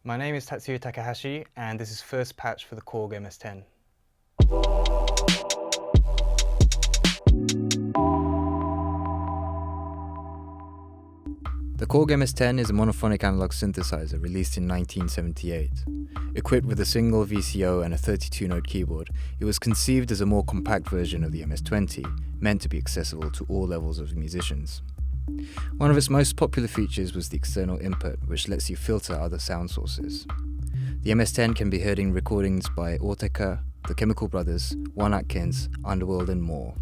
My name is Tatsuya Takahashi, and this is first patch for the Korg MS-10. The Korg MS-10 is a monophonic analog synthesizer released in 1978. Equipped with a single VCO and a 32-note keyboard, it was conceived as a more compact version of the MS-20, meant to be accessible to all levels of musicians. One of its most popular features was the external input, which lets you filter other sound sources. The MS-10 can be heard in recordings by Autechre, The Chemical Brothers, Juan Atkins, Underworld and more.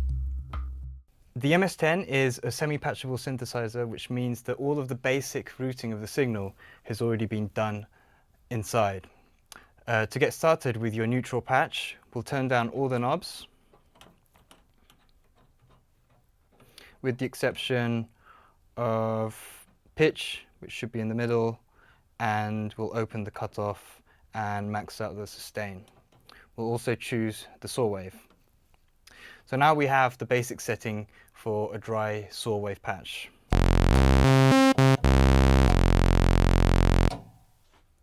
The MS-10 is a semi-patchable synthesizer, which means that all of the basic routing of the signal has already been done inside. To get started with your neutral patch, we'll turn down all the knobs, with the exception of pitch, which should be in the middle, and we'll open the cutoff and max out the sustain. We'll also choose the saw wave. So now we have the basic setting for a dry saw wave patch.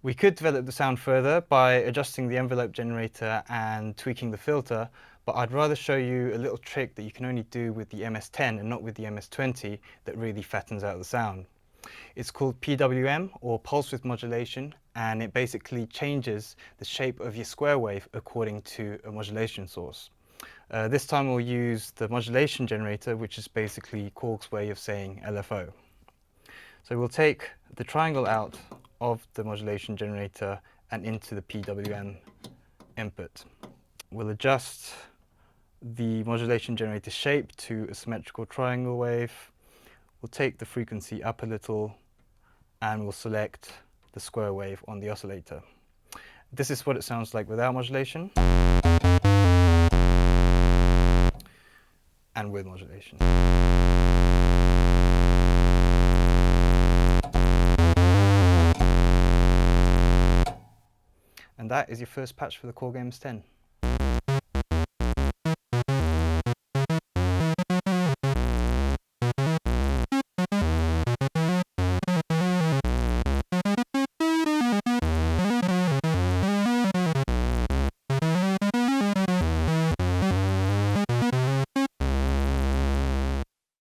We could develop the sound further by adjusting the envelope generator and tweaking the filter, but I'd rather show you a little trick that you can only do with the MS-10 and not with the MS-20 that really fattens out the sound. It's called PWM, or pulse width modulation, and it basically changes the shape of your square wave according to a modulation source. This time we'll use the modulation generator, which is basically Korg's way of saying LFO. So we'll take the triangle out of the modulation generator and into the PWM input. We'll adjust the modulation generator shape to a symmetrical triangle wave. We'll take the frequency up a little and we'll select the square wave on the oscillator. This is what it sounds like without modulation and with modulation. And that is your first patch for the Korg MS-10.